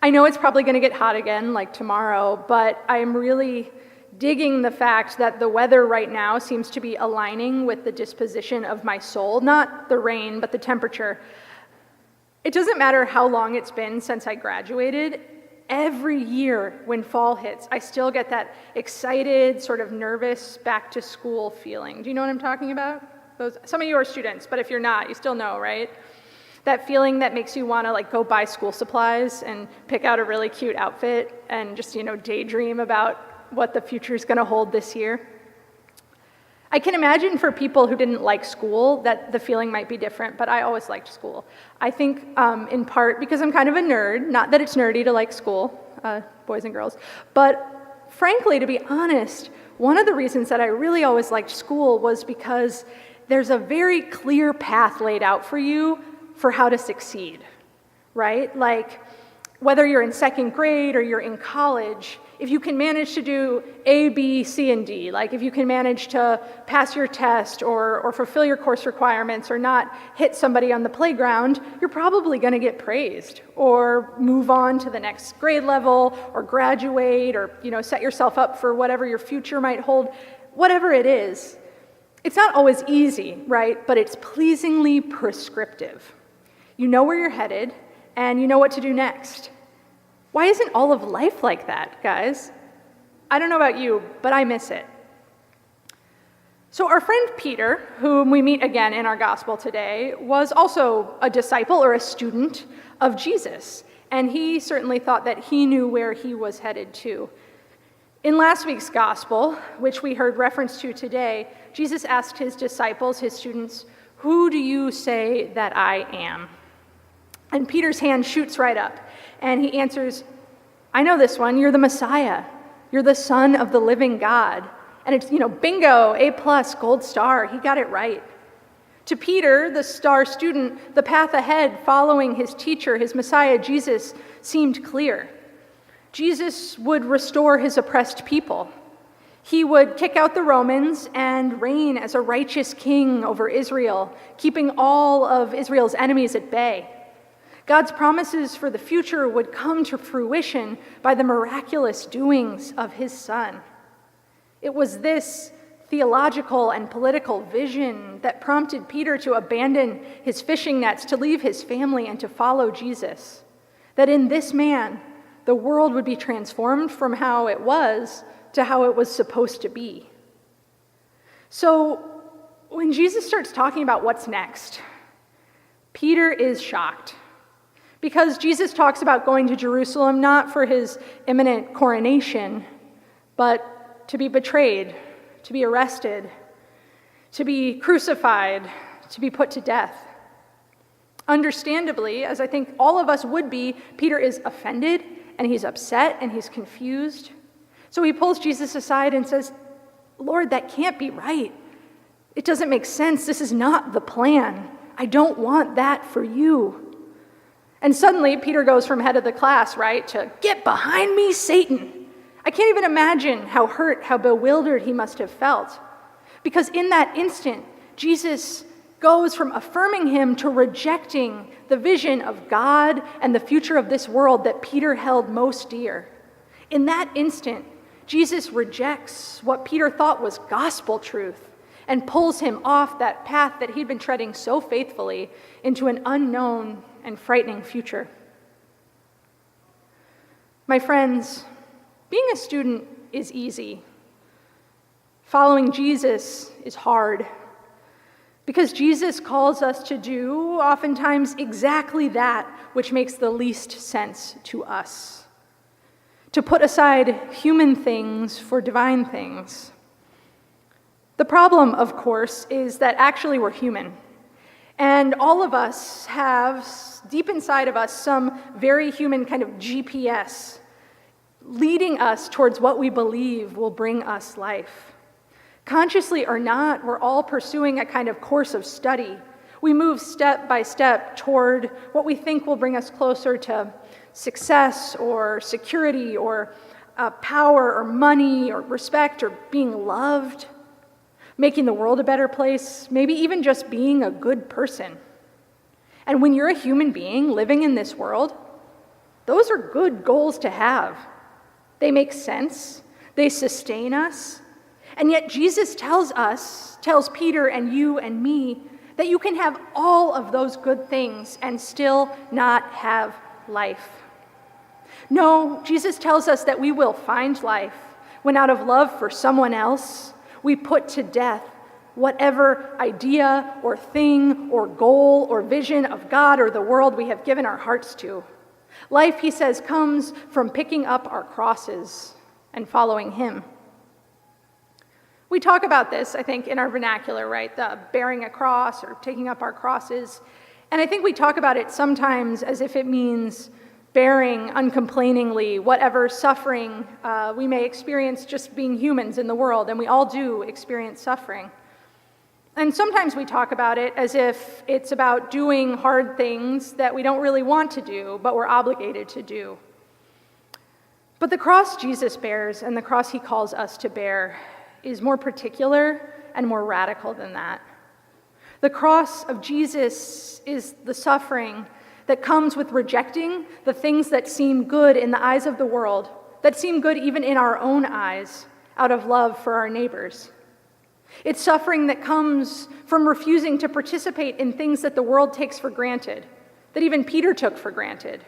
I know it's probably going to get hot again, like tomorrow, but I'm really digging the fact that the weather right now seems to be aligning with the disposition of my soul, not the rain, but the temperature. It doesn't matter how long it's been since I graduated. Every year when fall hits, I still get that excited, sort of nervous back to school feeling. Do you know what I'm talking about? Some of you are students, but if you're not, you still know, right? That feeling that makes you want to like go buy school supplies and pick out a really cute outfit and just, daydream about what the future is going to hold this year. I can imagine for people who didn't like school that the feeling might be different, but I always liked school. I think in part because I'm kind of a nerd, not that it's nerdy to like school, boys and girls, but frankly, to be honest, one of the reasons that I really always liked school was because there's a very clear path laid out for you for how to succeed, right? Like whether you're in second grade or you're in college, if you can manage to do A, B, C, and D, like if you can manage to pass your test or fulfill your course requirements or not hit somebody on the playground, you're probably going to get praised or move on to the next grade level or graduate or set yourself up for whatever your future might hold, whatever it is. It's not always easy, right? But it's pleasingly prescriptive. You know where you're headed and you know what to do next. Why isn't all of life like that, guys? I don't know about you, but I miss it. So our friend Peter, whom we meet again in our gospel today, was also a disciple or a student of Jesus, and he certainly thought that he knew where he was headed to. In last week's gospel, which we heard reference to today, Jesus asked his disciples, his students, "Who do you say that I am?" And Peter's hand shoots right up, and he answers, "I know this one, you're the Messiah. You're the Son of the living God." And it's, bingo, A+, gold star, he got it right. To Peter, the star student, the path ahead following his teacher, his Messiah, Jesus, seemed clear. Jesus would restore his oppressed people. He would kick out the Romans and reign as a righteous king over Israel, keeping all of Israel's enemies at bay. God's promises for the future would come to fruition by the miraculous doings of his Son. It was this theological and political vision that prompted Peter to abandon his fishing nets, to leave his family, and to follow Jesus. That in this man, the world would be transformed from how it was to how it was supposed to be. So when Jesus starts talking about what's next, Peter is shocked. Because Jesus talks about going to Jerusalem not for his imminent coronation, but to be betrayed, to be arrested, to be crucified, to be put to death. Understandably, as I think all of us would be, Peter is offended and he's upset and he's confused. So he pulls Jesus aside and says, "Lord, that can't be right. It doesn't make sense. This is not the plan. I don't want that for you." And suddenly, Peter goes from head of the class, right, to "Get behind me, Satan." I can't even imagine how hurt, how bewildered he must have felt. Because in that instant, Jesus goes from affirming him to rejecting the vision of God and the future of this world that Peter held most dear. In that instant, Jesus rejects what Peter thought was gospel truth and pulls him off that path that he'd been treading so faithfully into an unknown and frightening future. My friends, being a student is easy. Following Jesus is hard. Because Jesus calls us to do oftentimes exactly that which makes the least sense to us. To put aside human things for divine things. The problem, of course, is that actually we're human. And all of us have, deep inside of us, some very human kind of GPS leading us towards what we believe will bring us life. Consciously or not, we're all pursuing a kind of course of study. We move step by step toward what we think will bring us closer to success or security or power or money or respect or being loved, making the world a better place, maybe even just being a good person. And when you're a human being living in this world, Those are good goals to have. They make sense. They sustain us. And yet Jesus tells Peter and you and me, that you can have all of those good things and still not have life. No, Jesus tells us that we will find life when out of love for someone else, we put to death whatever idea or thing or goal or vision of God or the world we have given our hearts to. Life, he says, comes from picking up our crosses and following him. We talk about this, I think, in our vernacular, right? The bearing a cross or taking up our crosses. And I think we talk about it sometimes as if it means bearing uncomplainingly whatever suffering we may experience just being humans in the world, and we all do experience suffering. And sometimes we talk about it as if it's about doing hard things that we don't really want to do, but we're obligated to do. But the cross Jesus bears and the cross he calls us to bear is more particular and more radical than that. The cross of Jesus is the suffering that comes with rejecting the things that seem good in the eyes of the world, that seem good even in our own eyes, out of love for our neighbors. It's suffering that comes from refusing to participate in things that the world takes for granted, that even Peter took for granted.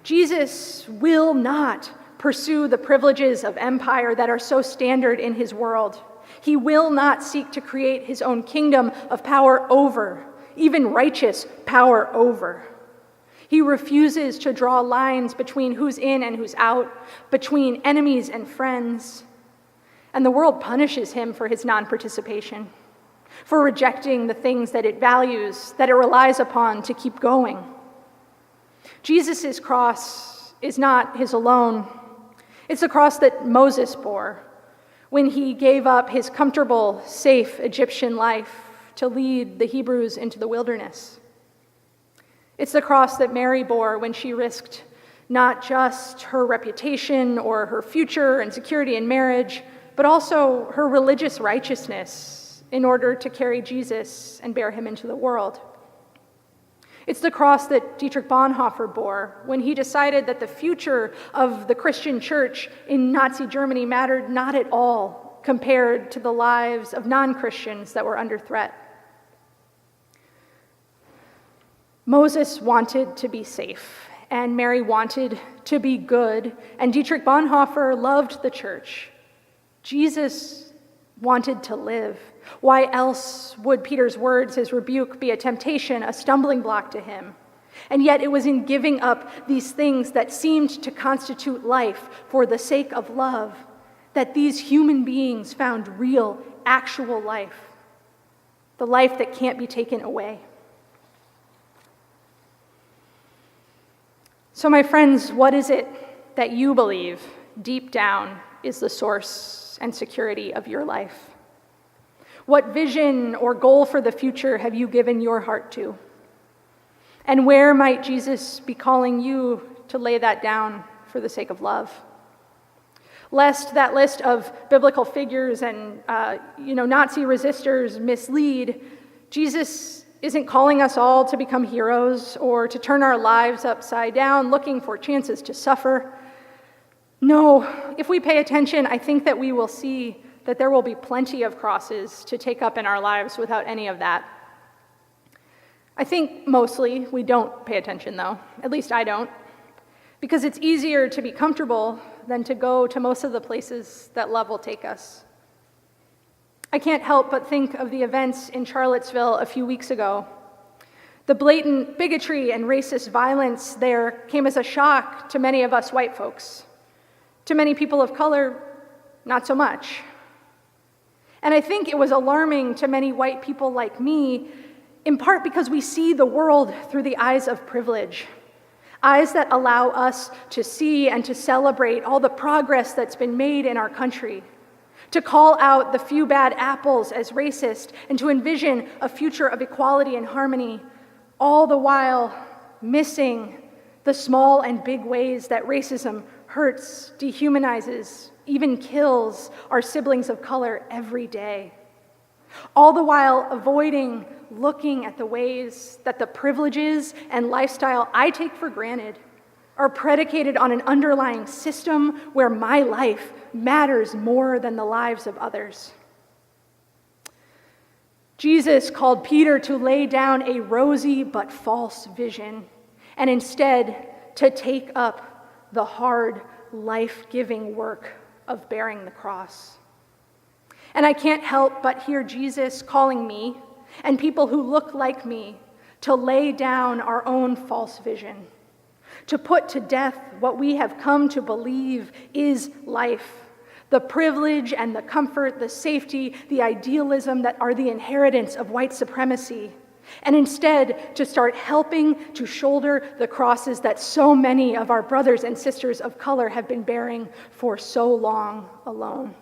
Jesus will not pursue the privileges of empire that are so standard in his world. He will not seek to create his own kingdom of power over, even righteous power over. He refuses to draw lines between who's in and who's out, between enemies and friends. And the world punishes him for his non-participation, for rejecting the things that it values, that it relies upon to keep going. Jesus' cross is not his alone. It's the cross that Moses bore when he gave up his comfortable, safe Egyptian life to lead the Hebrews into the wilderness. It's the cross that Mary bore when she risked not just her reputation or her future and security in marriage, but also her religious righteousness in order to carry Jesus and bear him into the world. It's the cross that Dietrich Bonhoeffer bore when he decided that the future of the Christian church in Nazi Germany mattered not at all compared to the lives of non-Christians that were under threat. Moses wanted to be safe, and Mary wanted to be good, and Dietrich Bonhoeffer loved the church. Jesus wanted to live. Why else would Peter's words, his rebuke, be a temptation, a stumbling block to him? And yet it was in giving up these things that seemed to constitute life for the sake of love that these human beings found real, actual life, the life that can't be taken away. So, my friends, what is it that you believe deep down is the source and security of your life? What vision or goal for the future have you given your heart to? And where might Jesus be calling you to lay that down for the sake of love? Lest that list of biblical figures and Nazi resistors mislead, Jesus isn't calling us all to become heroes or to turn our lives upside down looking for chances to suffer. No, if we pay attention, I think that we will see that there will be plenty of crosses to take up in our lives without any of that. I think mostly we don't pay attention, though. At least I don't. Because it's easier to be comfortable than to go to most of the places that love will take us. I can't help but think of the events in Charlottesville a few weeks ago. The blatant bigotry and racist violence there came as a shock to many of us white folks. To many people of color, not so much. And I think it was alarming to many white people like me, in part because we see the world through the eyes of privilege, eyes that allow us to see and to celebrate all the progress that's been made in our country, to call out the few bad apples as racist, and to envision a future of equality and harmony, all the while missing the small and big ways that racism hurts, dehumanizes, even kills our siblings of color every day. All the while avoiding looking at the ways that the privileges and lifestyle I take for granted are predicated on an underlying system where my life matters more than the lives of others. Jesus called Peter to lay down a rosy but false vision and instead to take up the hard, life-giving work of bearing the cross. And I can't help but hear Jesus calling me and people who look like me to lay down our own false vision, to put to death what we have come to believe is life, the privilege and the comfort, the safety, the idealism that are the inheritance of white supremacy, and instead to start helping to shoulder the crosses that so many of our brothers and sisters of color have been bearing for so long alone.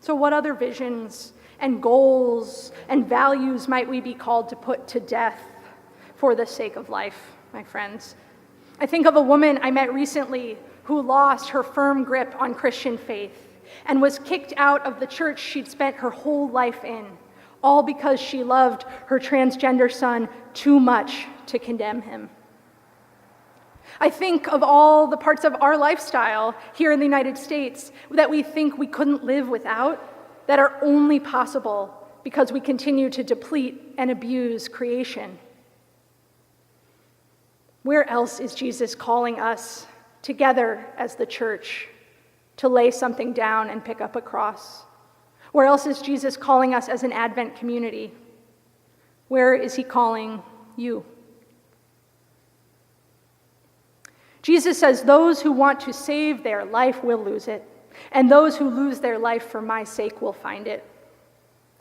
So what other visions and goals and values might we be called to put to death for the sake of life, my friends? I think of a woman I met recently who lost her firm grip on Christian faith and was kicked out of the church she'd spent her whole life in, all because she loved her transgender son too much to condemn him. I think of all the parts of our lifestyle here in the United States that we think we couldn't live without, that are only possible because we continue to deplete and abuse creation. Where else is Jesus calling us together as the church to lay something down and pick up a cross? Where else is Jesus calling us as an Advent community? Where is he calling you? Jesus says, those who want to save their life will lose it, and those who lose their life for my sake will find it.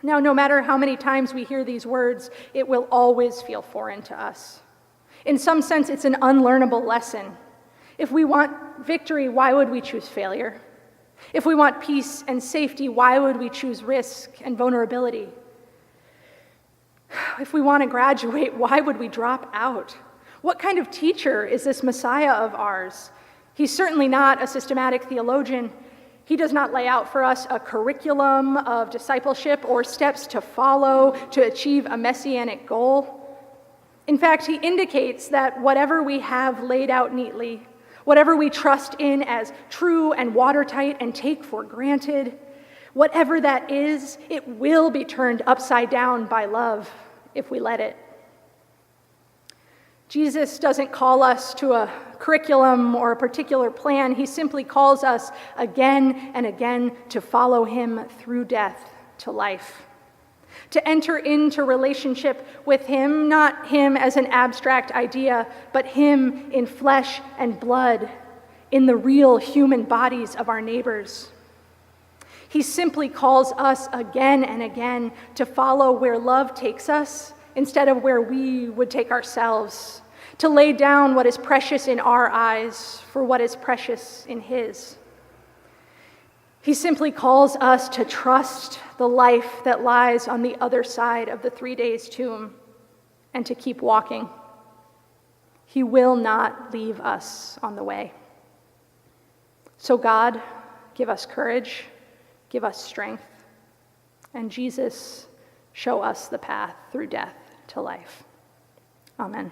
Now, no matter how many times we hear these words, it will always feel foreign to us. In some sense, it's an unlearnable lesson. If we want victory, why would we choose failure? If we want peace and safety, why would we choose risk and vulnerability? If we want to graduate, why would we drop out? What kind of teacher is this Messiah of ours? He's certainly not a systematic theologian. He does not lay out for us a curriculum of discipleship or steps to follow to achieve a messianic goal. In fact, he indicates that whatever we have laid out neatly, whatever we trust in as true and watertight and take for granted, whatever that is, it will be turned upside down by love if we let it. Jesus doesn't call us to a curriculum or a particular plan. He simply calls us again and again to follow him through death to life, to enter into relationship with him, not him as an abstract idea, but him in flesh and blood, in the real human bodies of our neighbors. He simply calls us again and again to follow where love takes us instead of where we would take ourselves, to lay down what is precious in our eyes for what is precious in his. He simply calls us to trust the life that lies on the other side of the 3 days tomb and to keep walking. He will not leave us on the way. So God, give us courage, give us strength, and Jesus, show us the path through death to life. Amen.